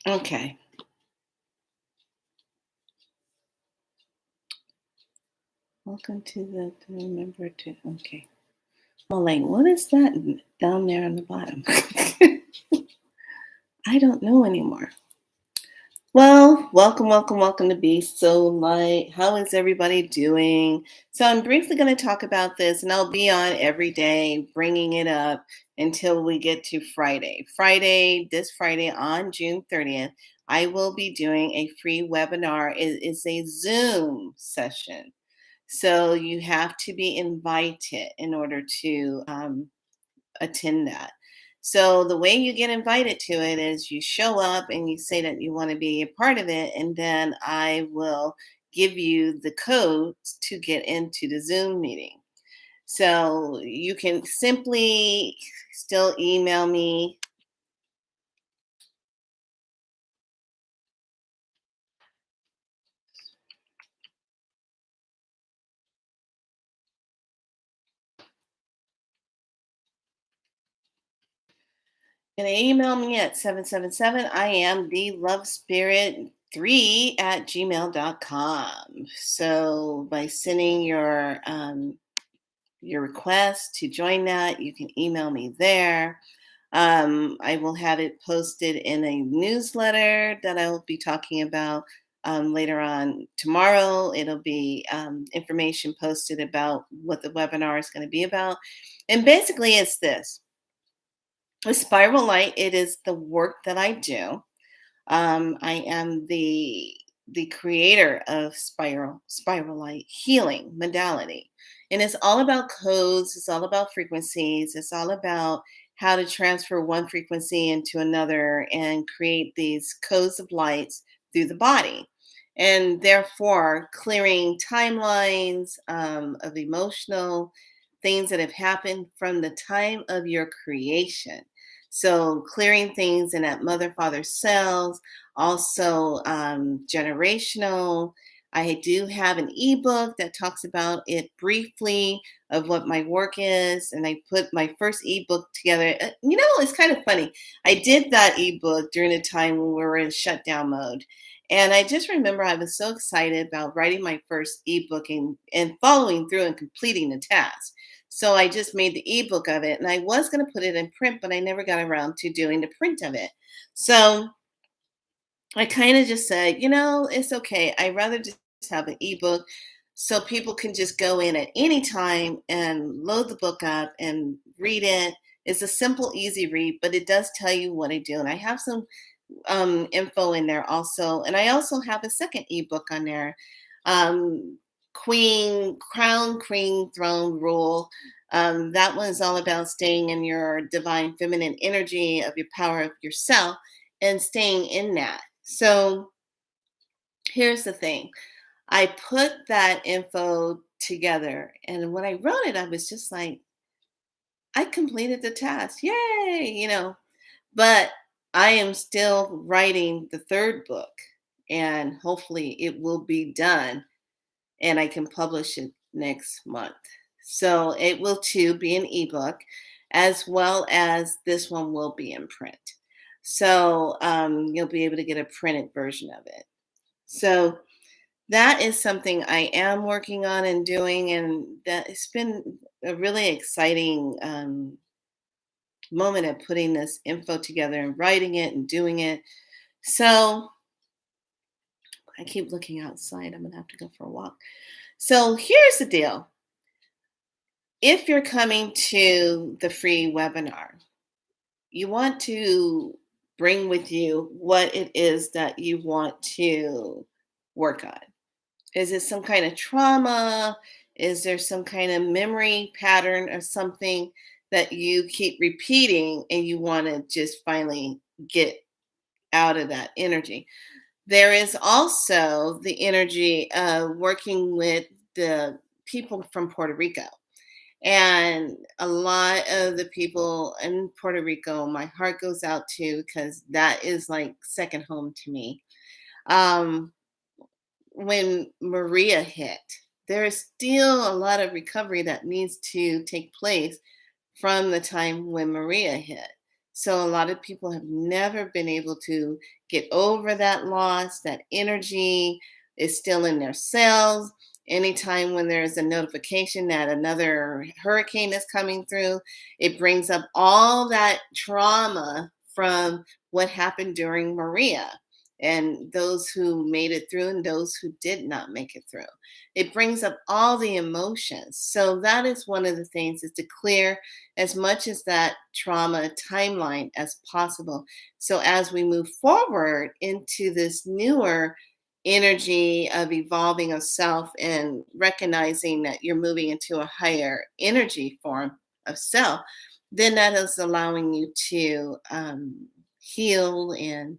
Okay. Welcome to the remember to okay. Well, like, what is that down there on the bottom? I don't know anymore. Well, welcome to Be So Light. How is everybody doing? So, I'm briefly going to talk about this, and I'll be on every day, bringing it up until we get to Friday. This Friday on June 30th, I will be doing a free webinar. It is a Zoom session. So, you have to be invited in order to attend that. So the way you get invited to it is you show up and you say that you want to be a part of it, and then I will give you the codes to get into the Zoom meeting. So you can simply still email me. And email me at 777 I am the love spirit 3 at gmail.com. So by sending your request to join that, you can email me there. I will have it posted in a newsletter that I will be talking about later on tomorrow. It'll be information posted about what the webinar is going to be about. And basically, it's this: with Spiral Light, it is the work that I do. I am the creator of Spiral Light Healing Modality, and it's all about codes. It's all about frequencies. It's all about how to transfer one frequency into another and create these codes of lights through the body, and therefore clearing timelines of emotional things that have happened from the time of your creation. So clearing things in that mother father cells, also generational. I do have an ebook that talks about it briefly of what my work is, and I put my first ebook together. It's kind of funny. I did that ebook during a time when we were in shutdown mode. And I just remember I was so excited about writing my first ebook and following through and completing the task. So I just made the ebook of it, and I was going to put it in print, but I never got around to doing the print of it. So I kind of just said, it's okay. I'd rather just have an ebook so people can just go in at any time and load the book up and read it. It's a simple, easy read, but it does tell you what I do. And I have some info in there also. And I also have a second ebook on there, um, Crown Queen Throne Rule. That one's all about staying in your divine feminine energy of your power of yourself and staying in that. So here's the thing. I put that info together, and when I wrote it, I was just like, I completed the task. Yay, But I am still writing the third book, and hopefully it will be done and I can publish it next month. So it will too be an ebook, as well as this one will be in print. So you'll be able to get a printed version of it. So that is something I am working on and doing, and that it's been a really exciting moment of putting this info together and writing it and doing it. So I keep looking outside. I'm gonna have to go for a walk. So here's the deal. If you're coming to the free webinar, you want to bring with you what it is that you want to work on. Is it some kind of trauma? Is there some kind of memory pattern or something that you keep repeating and you want to just finally get out of that energy? There is also the energy of working with the people from Puerto Rico. And a lot of the people in Puerto Rico, my heart goes out to because that is like second home to me. Um, when Maria hit, there is still a lot of recovery that needs to take place from the time when Maria hit. So a lot of people have never been able to get over that loss. That energy is still in their cells. Anytime when there's a notification that another hurricane is coming through, it brings up all that trauma from what happened during Maria, and those who made it through and those who did not make it through. It brings up all the emotions. So that is one of the things, is to clear as much as that trauma timeline as possible. So as we move forward into this newer energy of evolving of self and recognizing that you're moving into a higher energy form of self, then that is allowing you to heal and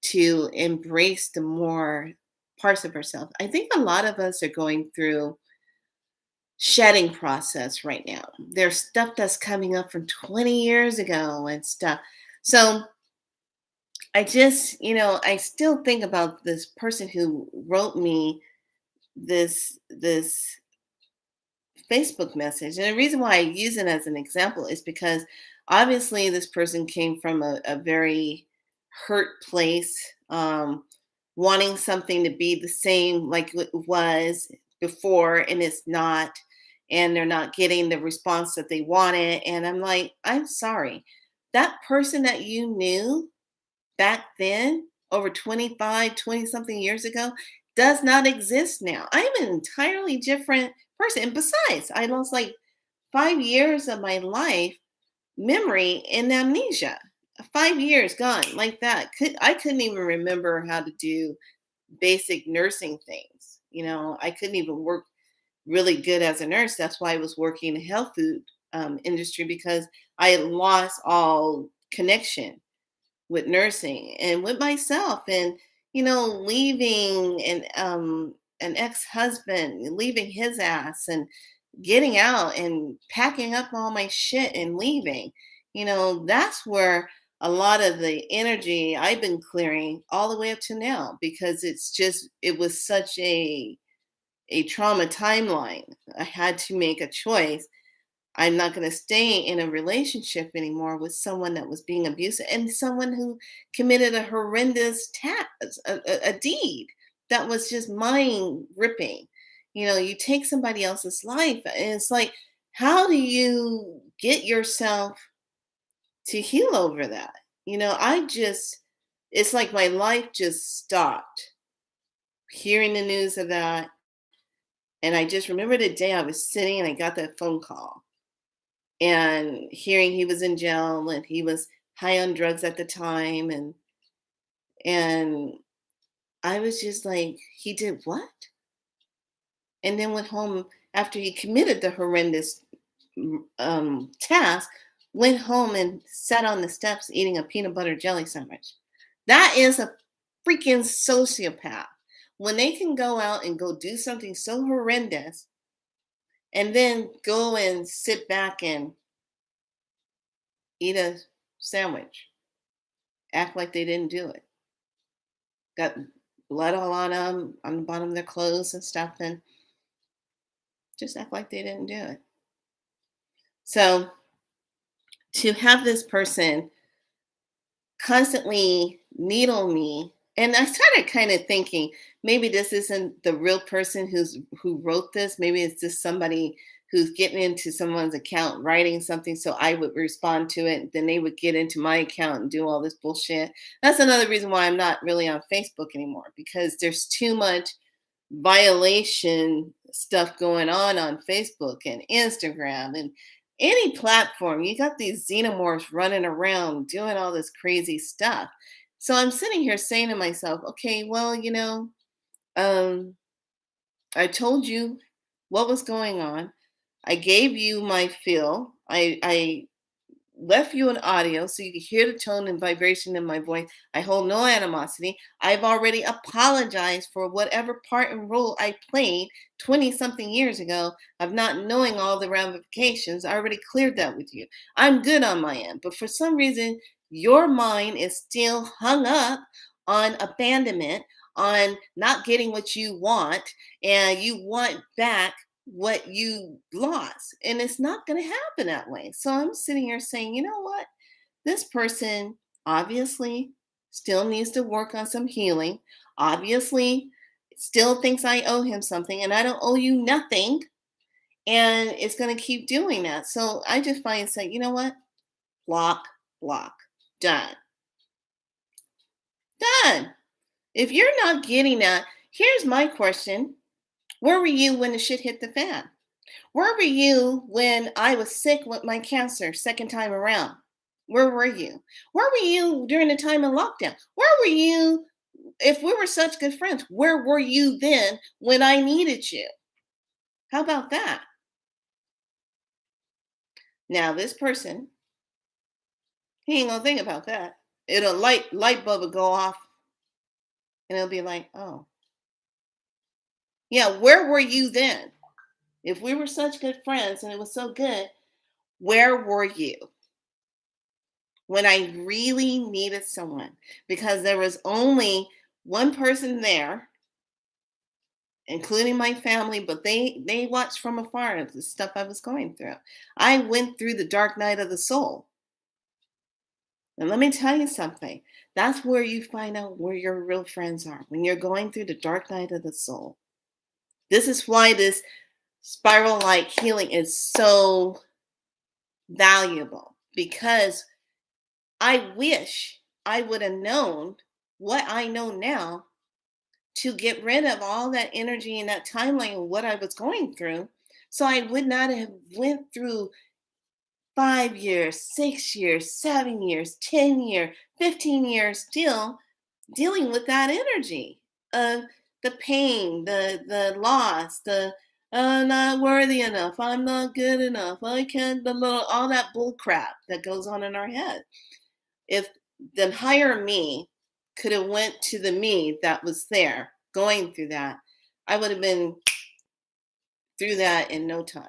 to embrace the more parts of herself. I think a lot of us are going through shedding process right now. There's stuff that's coming up from 20 years ago and stuff. So I just, I still think about this person who wrote me this Facebook message. And the reason why I use it as an example is because obviously this person came from a very hurt place, wanting something to be the same like it was before, and it's not. And they're not getting the response that they wanted. And I'm like, I'm sorry. That person that you knew back then, over 25, 20 something years ago, does not exist now. I'm an entirely different person. And besides, I lost like 5 years of my life, memory and amnesia. 5 years gone like that. I couldn't even remember how to do basic nursing things. I couldn't even work really good as a nurse. That's why I was working in the health food industry, because I had lost all connection with nursing and with myself. And leaving an ex-husband, leaving his ass, and getting out and packing up all my shit and leaving. That's where a lot of the energy I've been clearing all the way up to now, because it was such a trauma timeline. I had to make a choice. I'm not going to stay in a relationship anymore with someone that was being abusive and someone who committed a horrendous a deed that was just mind ripping. You take somebody else's life, and it's like, how do you get yourself to heal over that? It's like my life just stopped hearing the news of that. And I just remember the day I was sitting and I got that phone call, and hearing he was in jail and he was high on drugs at the time, and I was just like, he did what? And then went home after he committed the horrendous task, went home and sat on the steps eating a peanut butter jelly sandwich. That is a freaking sociopath. When they can go out and go do something so horrendous and then go and sit back and eat a sandwich, act like they didn't do it. Got blood all on them, on the bottom of their clothes and stuff, and just act like they didn't do it. So to have this person constantly needle me, and I started kind of thinking, maybe this isn't the real person who wrote this. Maybe it's just somebody who's getting into someone's account writing something, so I would respond to it, and then they would get into my account and do all this bullshit. That's another reason why I'm not really on Facebook anymore, because there's too much violation stuff going on Facebook and Instagram and any platform. You got these xenomorphs running around doing all this crazy stuff. So I'm sitting here saying to myself, okay, well, um, I told you what was going on. I gave you my feel. I left you an audio so you could hear the tone and vibration in my voice. I hold no animosity. I've already apologized for whatever part and role I played 20 something years ago of not knowing all the ramifications. I already cleared that with you. I'm good on my end. But for some reason, your mind is still hung up on abandonment, on not getting what you want, and you want back what you lost. And it's not going to happen that way. So I'm sitting here saying, you know what? This person obviously still needs to work on some healing, obviously still thinks I owe him something, and I don't owe you nothing. And it's going to keep doing that. So I just find say, you know what? Block, block, done, done. If you're not getting that, here's my question. Where were you when the shit hit the fan? Where were you when I was sick with my cancer second time around? Where were you? Where were you during the time of lockdown? Where were you if we were such good friends? Where were you then when I needed you? How about that? Now this person, he ain't gonna think about that. It'll light bulb will go off and it'll be like, oh, yeah, where were you then? If we were such good friends and it was so good, where were you when I really needed someone? Because there was only one person there, including my family, but they watched from afar the stuff I was going through. I went through the dark night of the soul. And let me tell you something. That's where you find out where your real friends are when you're going through the dark night of the soul. This is why this spiral like healing is so valuable because I wish I would have known what I know now to get rid of all that energy and that timeline of what I was going through so I would not have went through 5 years, 6 years, 7 years, 10 years, 15 years still dealing with that energy of the pain, the loss, the I'm not worthy enough, I'm not good enough, I can't the little all that bull crap that goes on in our head. If the higher me could have went to the me that was there going through that, I would have been through that in no time.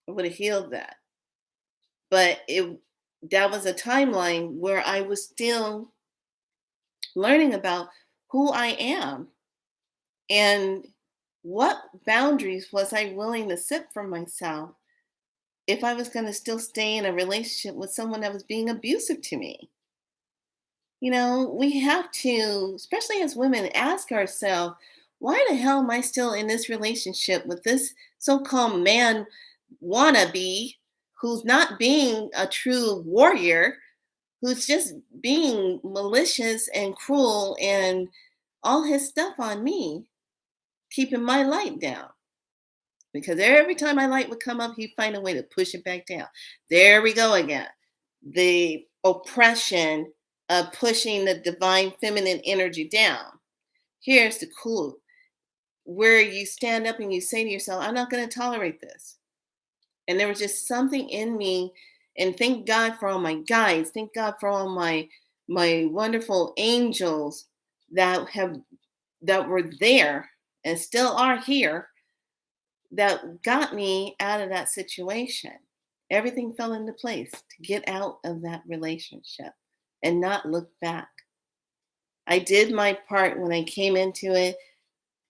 I would have healed that. But it that was a timeline where I was still learning about who I am and what boundaries was I willing to set for myself if I was going to still stay in a relationship with someone that was being abusive to me. We have to, especially as women, ask ourselves, why the hell am I still in this relationship with this so called man wannabe who's not being a true warrior, who's just being malicious and cruel and all his stuff on me, keeping my light down? Because every time my light would come up, he'd find a way to push it back down. There we go again. The oppression of pushing the divine feminine energy down. Here's the clue where you stand up and you say to yourself, I'm not going to tolerate this. And there was just something in me, and thank God for all my guides, thank God for all my wonderful angels that were there and still are here that got me out of that situation. Everything fell into place to get out of that relationship and not look back. I did my part when I came into it,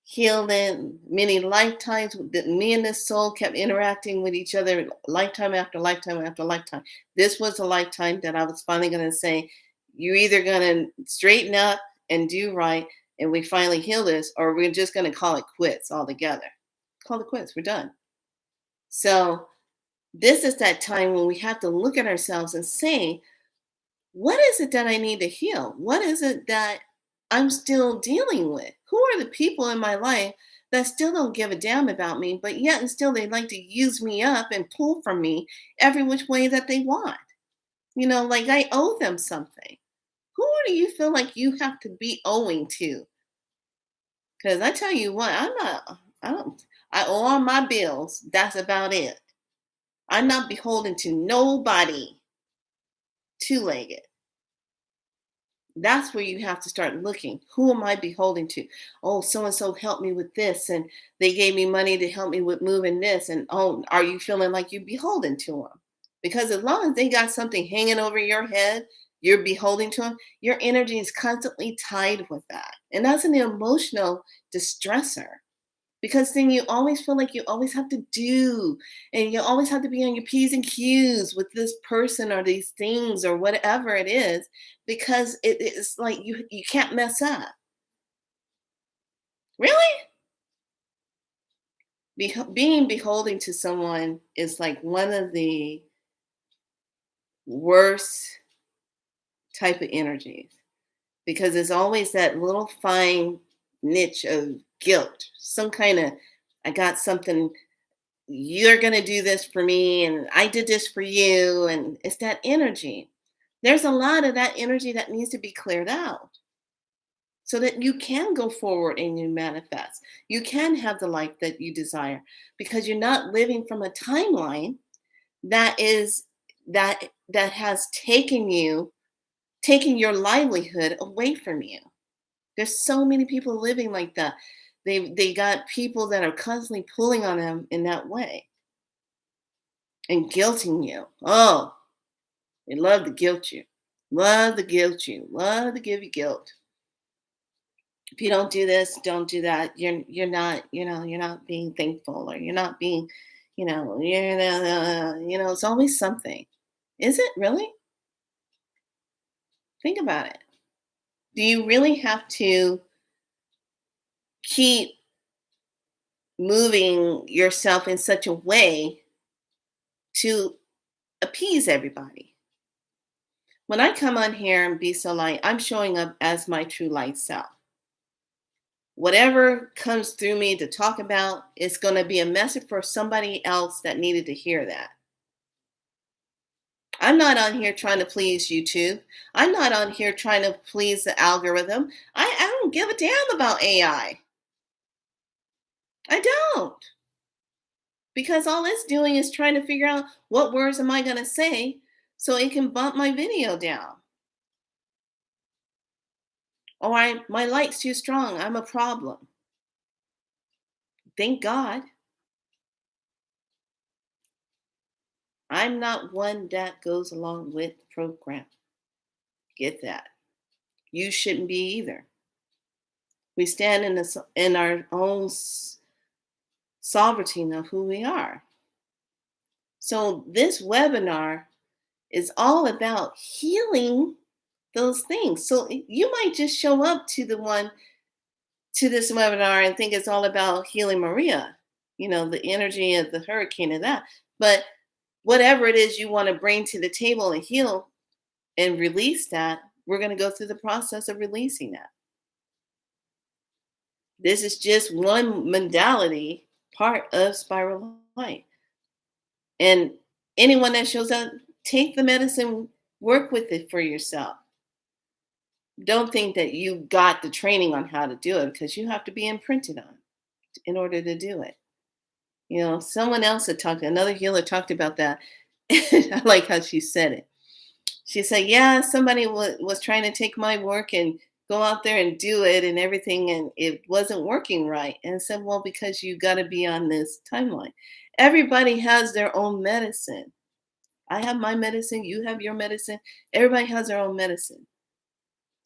healed it many lifetimes. That me and this soul kept interacting with each other lifetime after lifetime after lifetime. This was a lifetime that I was finally going to say, you're either going to straighten up and do right, and we finally heal this, or we're just going to call it quits altogether. Call it quits. We're done. So this is that time when we have to look at ourselves and say, what is it that I need to heal? What is it that I'm still dealing with? Who are the people in my life that still don't give a damn about me, but yet and still they like to use me up and pull from me every which way that they want? Like I owe them something. Who do you feel like you have to be owing to? Because I tell you what, I owe all my bills. That's about it. I'm not beholden to nobody two-legged. That's where you have to start looking. Who am I beholden to? Oh, so and so helped me with this, and they gave me money to help me with moving this. And oh, are you feeling like you're beholden to them? Because as long as they got something hanging over your head, you're beholden to them, your energy is constantly tied with that. And that's an emotional distressor. because then you always feel like you always have to do, and you always have to be on your P's and Q's with this person or these things or whatever it is, because it is like you can't mess up. Really? Being beholden to someone is like one of the worst type of energies, because it's always that little fine niche of guilt, some kind of, I got something, you're going to do this for me and I did this for you, and it's that energy. There's a lot of that energy that needs to be cleared out so that you can go forward and you manifest. You can have the life that you desire, because you're not living from a timeline that is that has taken your livelihood away from you. There's so many people living like that. They got people that are constantly pulling on them in that way and guilting you. Oh, they love to guilt you. Love to guilt you. Love to give you guilt. If you don't do this, don't do that. You're not, you're not being thankful, or you're not being, it's always something. Is it really? Think about it. Do you really have to keep moving yourself in such a way to appease everybody? When I come on here and be so light, I'm showing up as my true light self. Whatever comes through me to talk about, it's going to be a message for somebody else that needed to hear that. I'm not on here trying to please YouTube. I'm not on here trying to please the algorithm. I don't give a damn about AI. I don't. Because all it's doing is trying to figure out what words am I going to say so it can bump my video down. Or my light's too strong. I'm a problem. Thank God. I'm not one that goes along with the program. Get that. You shouldn't be either. We stand in our own sovereignty of who we are. So this webinar is all about healing those things. So you might just show up to this webinar and think it's all about healing Maria, the energy of the hurricane and that. But whatever it is you want to bring to the table and heal and release that, we're going to go through the process of releasing that. This is just one modality, part of Spiral Light. And anyone that shows up, take the medicine, work with it for yourself. Don't think that you got the training on how to do it, because you have to be imprinted on in order to do it. Someone else another healer talked about that. I like how she said it. She said, yeah, somebody was trying to take my work and go out there and do it and everything, and it wasn't working right. And I said, well, because you got to be on this timeline. Everybody has their own medicine. I have my medicine. You have your medicine. Everybody has their own medicine.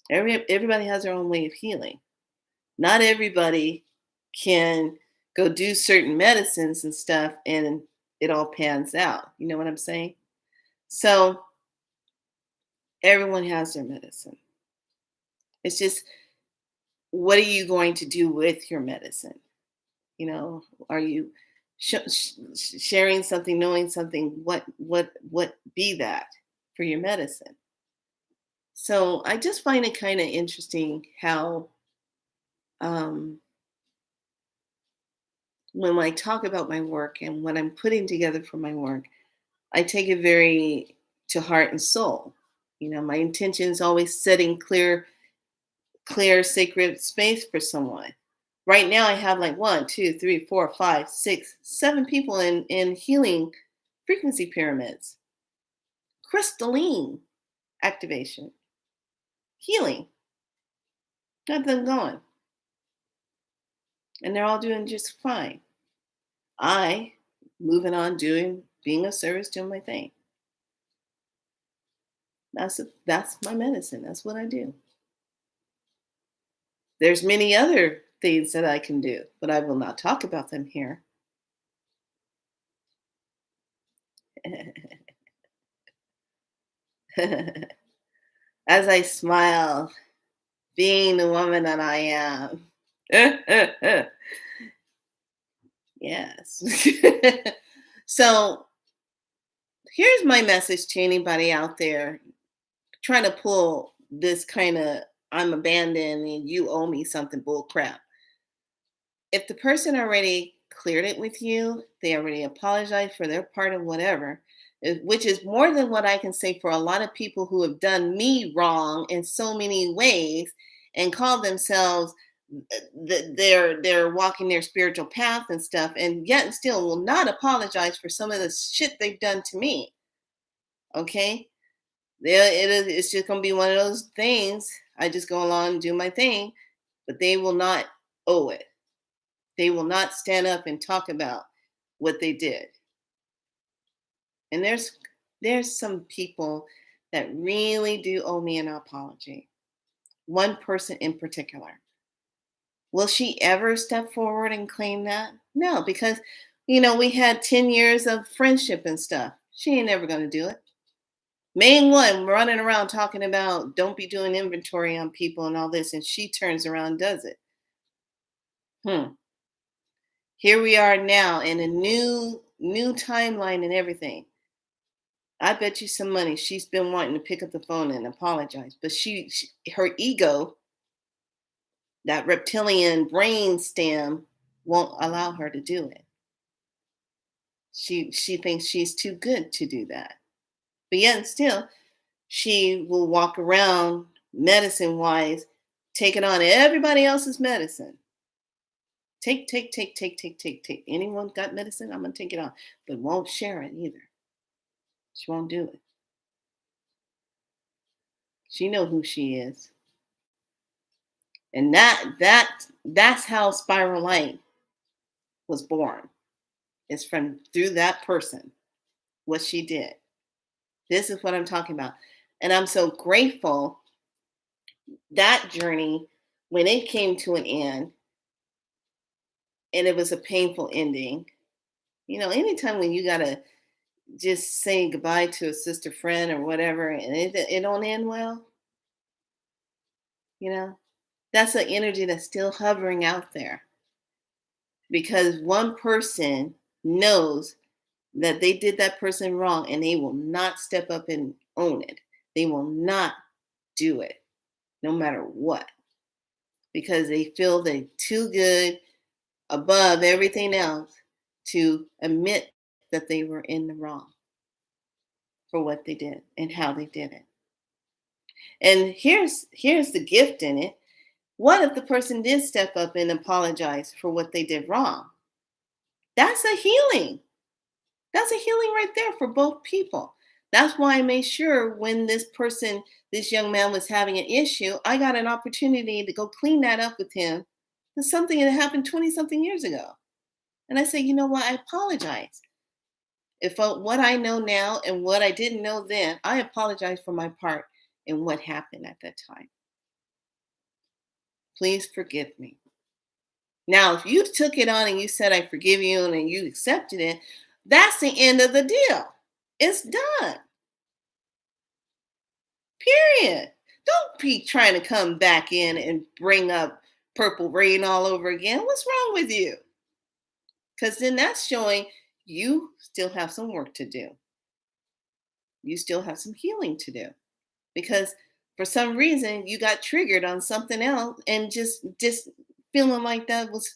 Everybody has their own way of healing. Not everybody can go do certain medicines and stuff and it all pans out. You know what I'm saying? So everyone has their medicine. It's just, what are you going to do with your medicine? Are you sharing something, knowing something? What be that for your medicine? So I just find it kind of interesting how um, when I talk about my work and what I'm putting together for my work, I take it very to heart and soul. My intention is always setting clear, sacred space for someone. Right now, I have like 1, 2, 3, 4, 5, 6, 7 people in healing frequency pyramids, crystalline activation, healing. Got them going, and they're all doing just fine. I moving on, being of service, doing my thing. That's my medicine. That's what I do. There's many other things that I can do, but I will not talk about them here. As I smile, being the woman that I am. Yes. So here's my message to anybody out there trying to pull this kind of I'm abandoned and you owe me something bull crap. If the person already cleared it with you, they already apologized for their part of whatever, which is more than what I can say for a lot of people who have done me wrong in so many ways and call themselves they're walking their spiritual path and stuff, and yet and still will not apologize for some of the shit they've done to me. Okay, it's just gonna be one of those things. I just go along and do my thing, but they will not owe it. They will not stand up and talk about what they did. And there's some people that really do owe me an apology. One person in particular. Will she ever step forward and claim that? No, because we had 10 years of friendship and stuff. She ain't never gonna do it. Main one running around talking about don't be doing inventory on people and all this, and she turns around and does it. Hmm. Here we are now in a new timeline and everything. I bet you some money she's been wanting to pick up the phone and apologize, but she her ego, that reptilian brain stem, won't allow her to do it. She thinks she's too good to do that. But yet and still, she will walk around medicine wise, taking on everybody else's medicine. Take. Anyone got medicine? I'm gonna take it on, but won't share it either. She won't do it. She know who she is, and that's how Spiral Light was born. It's from through that person, what she did. This is what I'm talking about, and I'm so grateful that journey when it came to an end, and it was a painful ending. Anytime when you gotta just say goodbye to a sister friend or whatever, and it don't end well, you know, that's an energy that's still hovering out there because one person knows that they did that person wrong and they will not step up and own it. They will not do it no matter what because they feel they're too good above everything else to admit that they were in the wrong for what they did and how they did it. And here's the gift in it. What if the person did step up and apologize for what they did wrong? That's a healing. That's a healing right there for both people. That's why I made sure when this young man was having an issue, I got an opportunity to go clean that up with him. It's something that happened 20 something years ago. And I said, you know what? I apologize. If what I know now and what I didn't know then, I apologize for my part in what happened at that time. Please forgive me. Now, if you took it on and you said, I forgive you, and then you accepted it, that's the end of the deal. It's done. Period. Don't be trying to come back in and bring up purple rain all over again. What's wrong with you? Because then that's showing you still have some work to do. You still have some healing to do. Because for some reason you got triggered on something else and just feeling like that was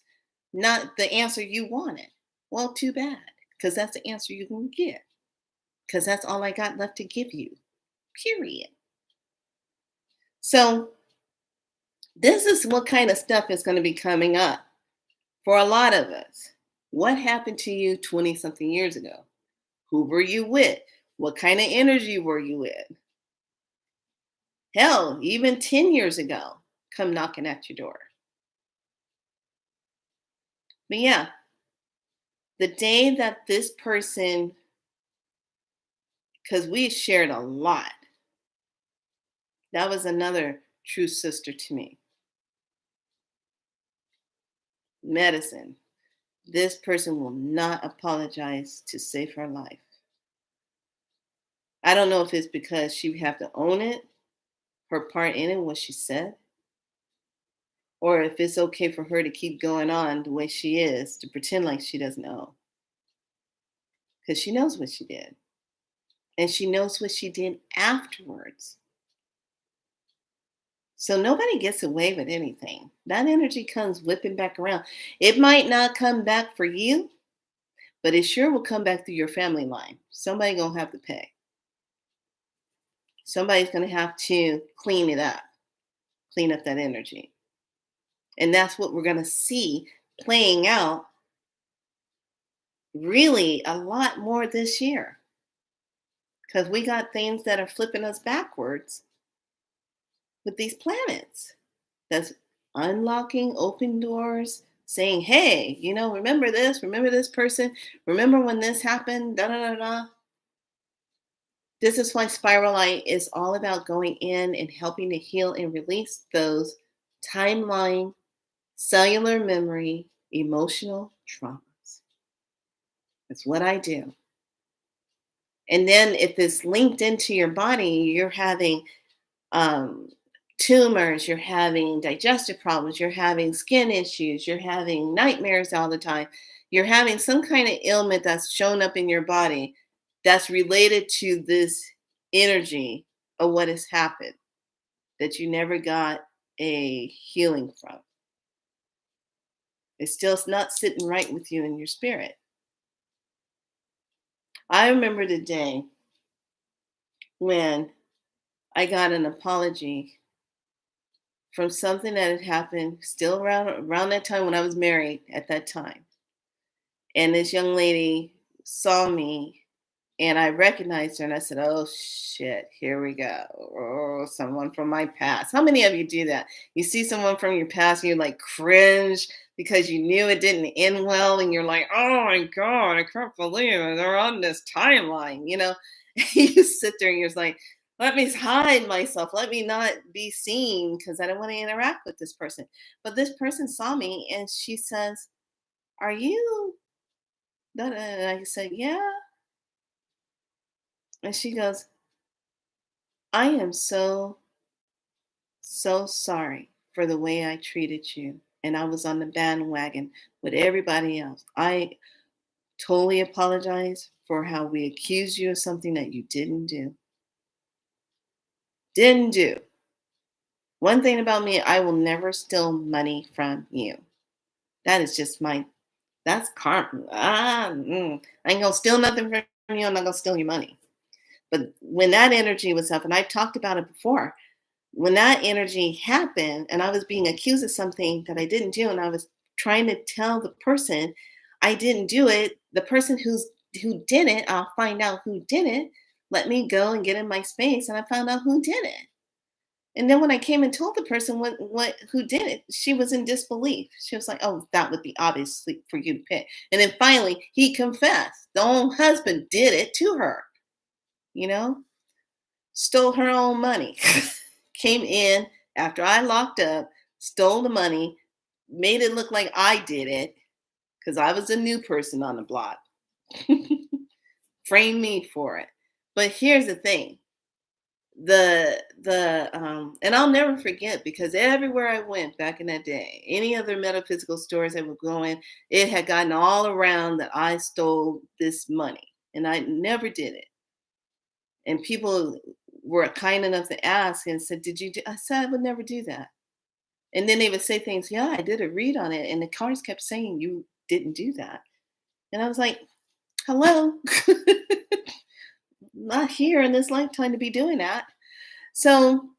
not the answer you wanted. Well, too bad, because that's the answer you can get. Because that's all I got left to give you. Period. So this is what kind of stuff is going to be coming up for a lot of us. What happened to you 20 something years ago? Who were you with? What kind of energy were you with? Hell, even 10 years ago, come knocking at your door. But yeah, the day that this person, because we shared a lot, that was another true sister to me. medicine. This person will not apologize to save her life. I don't know if it's because she have to own it, her part in it, what she said, or if it's okay for her to keep going on the way she is, to pretend like she doesn't know. Because she knows what she did. And she knows what she did afterwards. So nobody gets away with anything. That energy comes whipping back around. It might not come back for you, but it sure will come back through your family line. Somebody gonna have to pay. Somebody's gonna have to clean up that energy. And that's what we're gonna see playing out really a lot more this year. Because we got things that are flipping us backwards with these planets. That's unlocking open doors, saying, hey, remember this person, remember when this happened, da da da da. This is why Spiral Light is all about going in and helping to heal and release those timeline, cellular memory, emotional traumas. That's what I do. And then if it's linked into your body, you're having um, tumors, you're having digestive problems, you're having skin issues, you're having nightmares all the time, you're having some kind of ailment that's shown up in your body that's related to this energy of what has happened that you never got a healing from. It's still not sitting right with you in your spirit. I remember the day when I got an apology from something that had happened still around that time when I was married at that time. And this young lady saw me and I recognized her and I said, oh shit, here we go. Oh, someone from my past. How many of you do that? You see someone from your past and you like cringe because you knew it didn't end well and you're like, oh my God, I can't believe it. They're on this timeline, You sit there and you're just like, let me hide myself. Let me not be seen because I don't want to interact with this person. But this person saw me and she says, are you? And I said, yeah. And she goes, I am so, so sorry for the way I treated you. And I was on the bandwagon with everybody else. I totally apologize for how we accused you of something that you didn't do. Didn't do. One thing about me, I will never steal money from you. That is just that's karma. I ain't gonna steal nothing from you. I'm not gonna steal your money. But when that energy was up, and I've talked about it before, when that energy happened and I was being accused of something that I didn't do, and I was trying to tell the person I didn't do it, the person who did it, I'll find out who did it, let me go and get in my space, and I found out who did it. And then when I came and told the person what who did it, she was in disbelief. She was like, "Oh, that would be obviously for you to pick." And then finally, he confessed. The own husband did it to her. You know, stole her own money. Came in after I locked up, stole the money, made it look like I did it because I was a new person on the block. Framed me for it. But here's the thing. And I'll never forget because everywhere I went back in that day, any other metaphysical stores I would go in, it had gotten all around that I stole this money. And I never did it. And people were kind enough to ask and said, did you do? I said, I would never do that. And then they would say things, yeah, I did a read on it. And the cards kept saying you didn't do that. And I was like, hello, not here in this lifetime to be doing that. So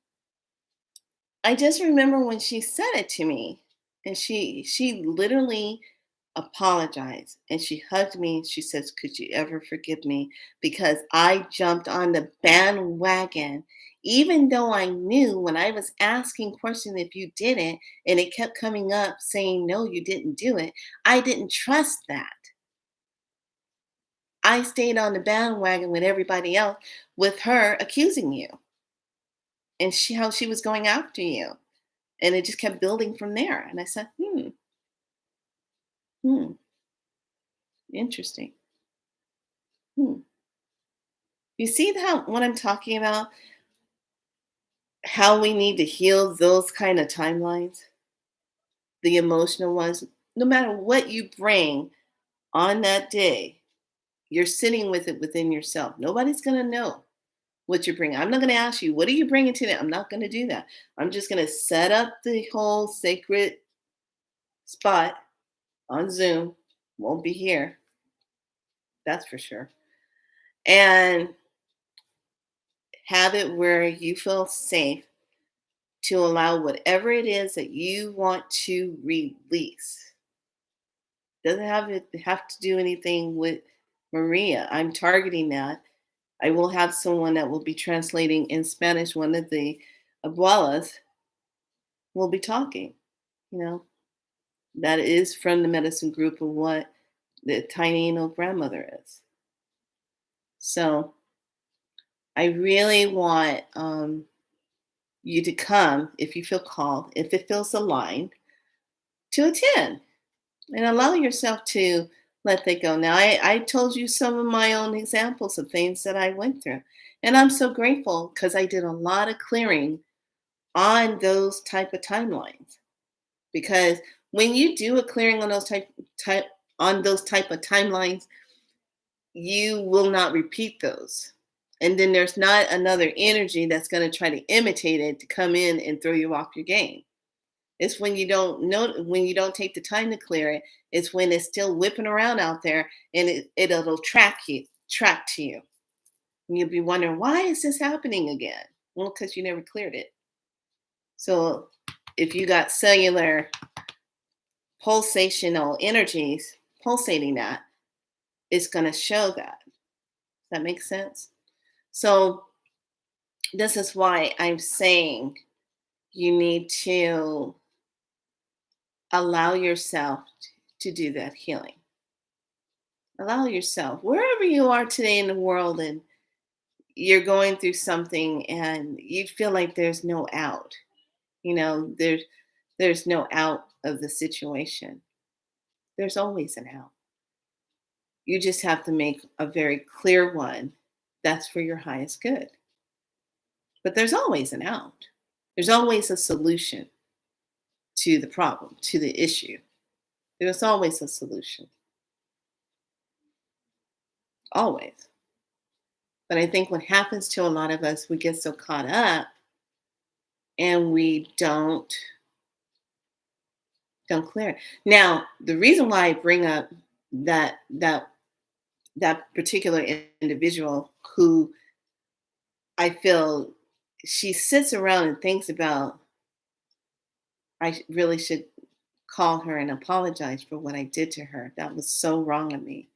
I just remember when she said it to me and she literally apologized and she hugged me and she says, could you ever forgive me? Because I jumped on the bandwagon, even though I knew when I was asking questions if you did it and it kept coming up saying, no, you didn't do it. I didn't trust that. I stayed on the bandwagon with everybody else with her accusing you and how she was going after you. And it just kept building from there. And I said, Hmm. Interesting. Hmm. You see how what I'm talking about? How we need to heal those kind of timelines, the emotional ones. No matter what you bring on that day, you're sitting with it within yourself. Nobody's gonna know what you're bringing. I'm not gonna ask you, what are you bringing today? I'm not gonna do that. I'm just gonna set up the whole sacred spot on Zoom. Won't be here, that's for sure. And have it where you feel safe to allow whatever it is that you want to release. Doesn't have to do anything with Maria. I'm targeting that. I will have someone that will be translating in Spanish. One of the abuelas will be talking. You know, that is from the medicine group of what the Taino grandmother is. So I really want you to come if you feel called, if it feels aligned, to attend and allow yourself to let that go. Now, I told you some of my own examples of things that I went through. And I'm so grateful because I did a lot of clearing on those type of timelines. Because when you do a clearing on type on those type of timelines, you will not repeat those. And then there's not another energy that's going to try to imitate it to come in and throw you off your game. It's when you don't know, when you don't take the time to clear it. It's when it's still whipping around out there, and it'll track to you. And you'll be wondering, why is this happening again? Well, because you never cleared it. So if you got cellular pulsational energies pulsating that, it's going to show that. Does that make sense? So this is why I'm saying you need to allow yourself to do that healing. Allow yourself, wherever you are today in the world, and you're going through something and you feel like there's no out. There's no out of the situation. There's always an out. You just have to make a very clear one that's for your highest good. But there's always an out. There's always a solution to the problem, to the issue. There's always a solution. Always. But I think what happens to a lot of us, we get so caught up and we don't clear it. Now, the reason why I bring up that particular individual who I feel she sits around and thinks about, really should call her and apologize for what I did to her. That was so wrong of me.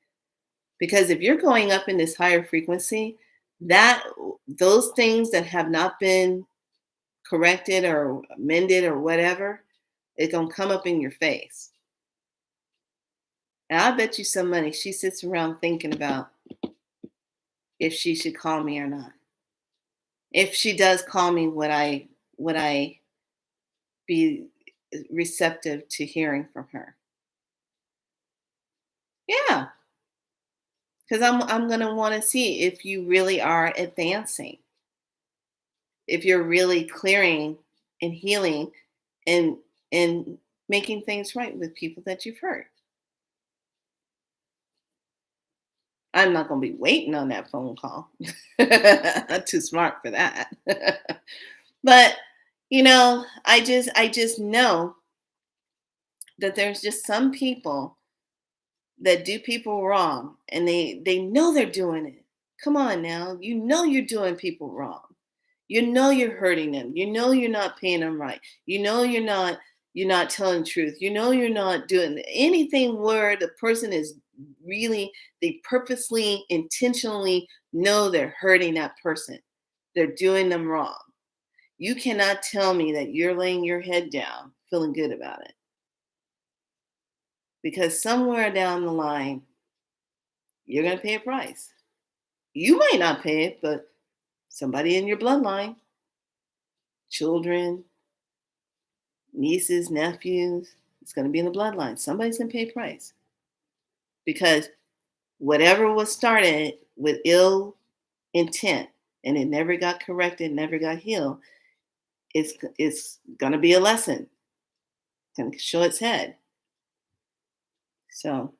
Because if you're going up in this higher frequency, that those things that have not been corrected or amended or whatever, it's gonna come up in your face. And I bet you some money she sits around thinking about if she should call me or not. If she does call me, would I be receptive to hearing from her? Yeah, because I'm gonna want to see if you really are advancing, if you're really clearing and healing and and making things right with people that you've hurt. I'm not gonna be waiting on that phone call. I'm too smart for that. But I just know that there's just some people that do people wrong and they know they're doing it. Come on now, you're doing people wrong. You're hurting them. You're not paying them right. You're not telling the truth. You're not doing anything where the person is really, they purposely intentionally know they're hurting that person. They're doing them wrong. You cannot tell me that you're laying your head down feeling good about it, because somewhere down the line you're going to pay a price. You might not pay it, but somebody in your bloodline, children, nieces, nephews, It's going to be in the bloodline. Somebody's going to pay a price because whatever was started with ill intent and it never got corrected, never got healed, it's going to be a lesson. It's going to show its head. So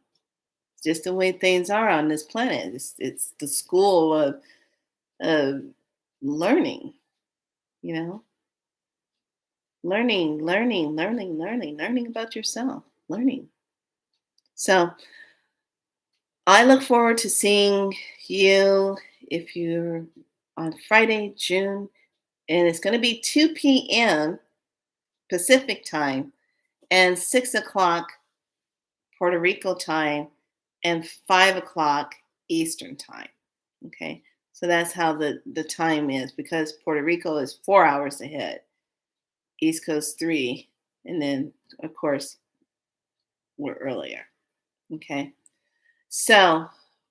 just the way things are on this planet. It's the school of learning, you know, learning about yourself, learning. So I look forward to seeing you if you're on Friday, June, and it's going to be 2 p.m. Pacific time and 6 o'clock Puerto Rico time and 5 o'clock Eastern time. Okay. So that's how the time is because Puerto Rico is 4 hours ahead, East Coast 3. And then, of course, we're earlier. Okay. So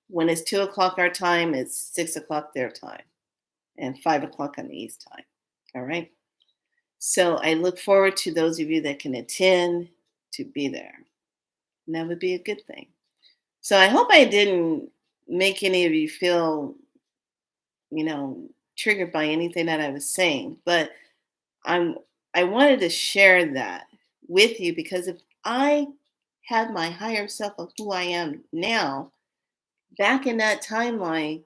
when it's 2 o'clock our time, it's 6 o'clock their time and 5 o'clock on the East time. All right. So I look forward to those of you that can attend to be there. And that would be a good thing. So I hope I didn't make any of you feel, triggered by anything that I was saying, but I'm I wanted to share that with you because if I had my higher self of who I am now back in that timeline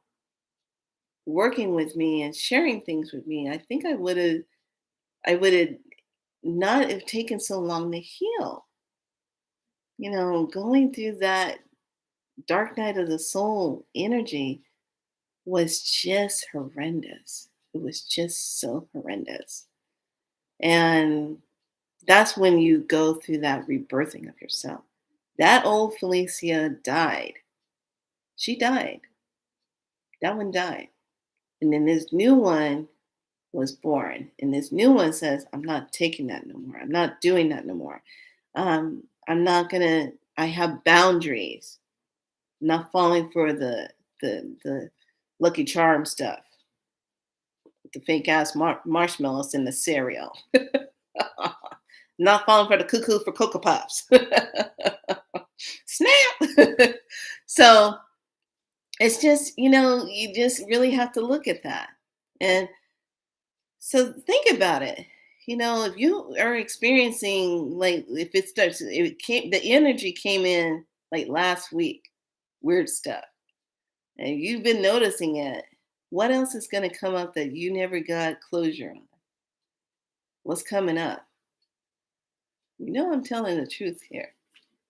working with me and sharing things with me, I think I would have not have taken so long to heal. Going through that dark night of the soul energy was just horrendous. It was just so horrendous. And that's when you go through that rebirthing of yourself. That old Felicia died. She died. That one died. And then this new one was born. And this new one says, I'm not taking that no more. I'm not doing that no more. I'm not gonna, I have boundaries. I'm not falling for the Lucky Charm stuff. The fake ass marshmallows in the cereal. Not falling for the cuckoo for Cocoa Puffs. Snap. So it's just, you just really have to look at that. And so think about it. If you are experiencing like if it starts, if it came the energy came in like last week, weird stuff. And you've been noticing it. What else is going to come up that you never got closure on? What's coming up? I'm telling the truth here.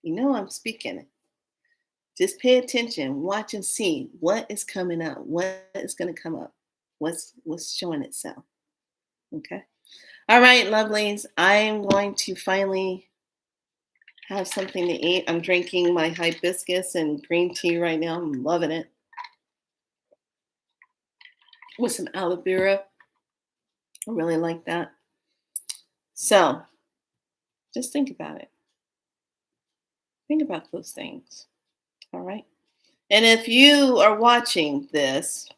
I'm speaking it. Just pay attention, watch and see what is coming up, what is going to come up, what's showing itself. Okay. All right, lovelies. I'm going to finally have something to eat. I'm drinking my hibiscus and green tea right now. I'm loving it. With some aloe vera. I really like that. So just think about it. Think about those things. All right. And if you are watching this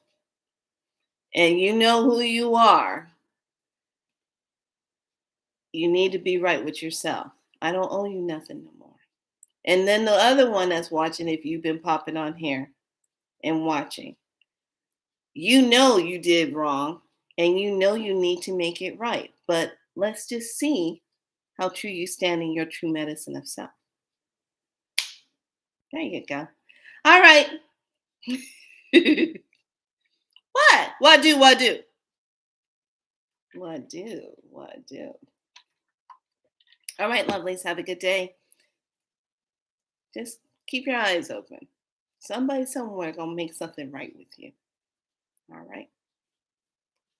and you know who you are, you need to be right with yourself. I don't owe you nothing no more. And then the other one that's watching, if you've been popping on here and watching, you did wrong and you need to make it right. But let's just see how true you stand in your true medicine of self. There you go. All right. What? What do? What do? What do? What do? All right, lovelies. Have a good day. Just keep your eyes open. Somebody somewhere gonna make something right with you. All right.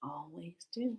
Always do.